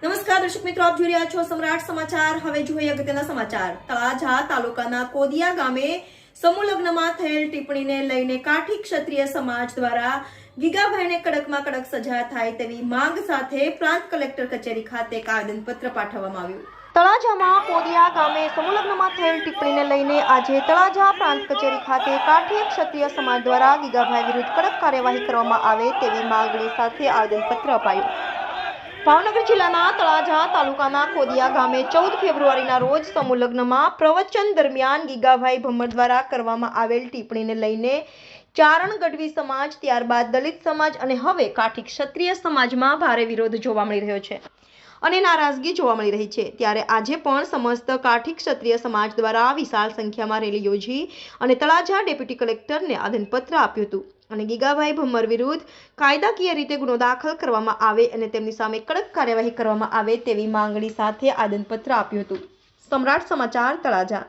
નમસ્કાર દર્શક મિત્રો, આપ જોઈ રહ્યા છો સમ્રાટ સમાચાર। હવે જોઈએ અગત્યના સમાચાર। તળાજા તાલુકાના કોદિયા ગામે સમૂહ લગ્નમાં થયેલ ટિપ્પણીને લઈને કાઠી ક્ષત્રિય સમાજ દ્વારા ગીગાભાઈને કડકમાં કડક સજા થાય તેવી માંગ સાથે પ્રાંત કલેક્ટર કચેરી ખાતે એક આવેદનપત્ર પાઠવવામાં આવ્યું। તળાજામાં કોદિયા ગામે સમૂહ લગ્નમાં થયેલ ટિપ્પણીને લઈને આજે તળાજા પ્રાંત કચેરી ખાતે કાઠી ક્ષત્રિય સમાજ દ્વારા ગીગાભાઈ વિરુદ્ધ કડક કાર્યવાહી કરવામાં આવે તેવી માંગણી સાથે આવેદનપત્ર અપાયું। ભાવનગર જિલ્લાના તળાજા તાલુકાના કોદિયા ગામે 14 ફેબ્રુઆરીના રોજ સમૂહ લગ્નમાં પ્રવચન દરમિયાન ગીગાભાઈ ભમ્મર દ્વારા કરવામાં આવેલ ટિપ્પણીને લઈને ચારણ ગઢવી સમાજ, ત્યારબાદ દલિત સમાજ અને હવે કાઠી ક્ષત્રિય સમાજમાં ભારે વિરોધ જોવા મળી રહ્યો છે અને નારાજગી જોવા મળી રહી છે। ત્યારે આજે પણ સમસ્ત કાઠી ક્ષત્રિય સમાજ દ્વારા વિશાળ સંખ્યામાં રેલી યોજી અને તળાજા ડેપ્યુટી કલેક્ટરને આવેદનપત્ર આપ્યું હતું અને ગીગાભાઈ ભમ્મર વિરુદ્ધ કાયદાકીય રીતે ગુનો દાખલ કરવામાં આવે અને તેમની સામે કડક કાર્યવાહી કરવામાં આવે તેવી માંગણી સાથે આવેદનપત્ર આપ્યું હતું। સમ્રાટ સમાચાર તળાજા।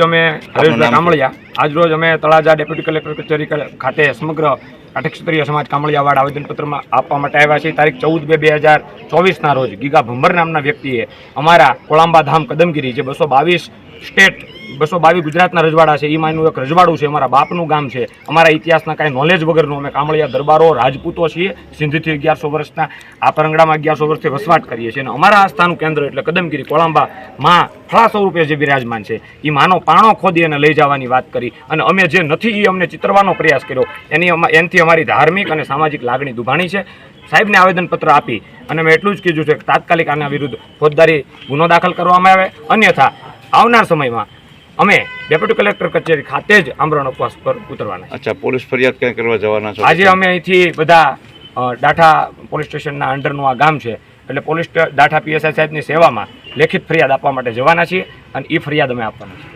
અમે હરેશભાઈ કામળિયા આજરોજ અમે તળાજા ડેપ્યુટી કલેક્ટર કચેરી ખાતે સમગ્ર કાઠી ક્ષત્રિય સમાજ કામળિયાવાડ આવેદનપત્રમાં આપવા માટે આવ્યા છીએ। તારીખ 14/2/2024ના રોજ ગીગા ભમ્મર નામના વ્યક્તિએ અમારા કોળંબા ધામ કદમગીરી જે 222 સ્ટેટ 222 ગુજરાતના રજવાડા છે એમાંનું એક રજવાડું છે, અમારા બાપનું ગામ છે। અમારા ઇતિહાસના કાંઈ નોલેજ વગરનું અમે કામળિયા દરબારો રાજપૂતો છીએ। સિંધીથી 1100 વર્ષના આ પરંગડામાં 1100 વર્ષથી વસવાટ કરીએ છીએ અને અમારા આસ્થાનું કેન્દ્ર એટલે કદમગીરી કોળંબા માં ખળા સ્વરૂપે જે બિરાજમાન છે એ માનો પાણો ખોદી અને લઈ જવાની વાત કરી અને અમે જે નથી એ અમને ચિતરવાનો પ્રયાસ કર્યો। એનાથી અમારી ધાર્મિક અને સામાજિક લાગણી દુભાણી છે। સાહેબને આવેદનપત્ર આપી અને મેં એટલું જ કીધું છે કે તાત્કાલિક આના વિરુદ્ધ ફોજદારી ગુનો દાખલ કરવામાં આવે, અન્યથા આવનાર સમયમાં અમે ડેપ્યુટી કલેક્ટર કચેરી ખાતે જ આમરણ ઉપવાસ પર ઉતરવાના છે। અચ્છા, પોલીસ ફરિયાદ ક્યાં કરવા જવાના છો? આજે અમે અહીંથી બધા ડાઠા પોલીસ સ્ટેશનના અંડરનું આ ગામ છે એટલે પોલીસ ડાઠા પીએસઆઈ સાહેબની સેવામાં લેખિત ફરિયાદ આપવા માટે જવાના છીએ અને એ ફરિયાદ અમે આપવાના છીએ।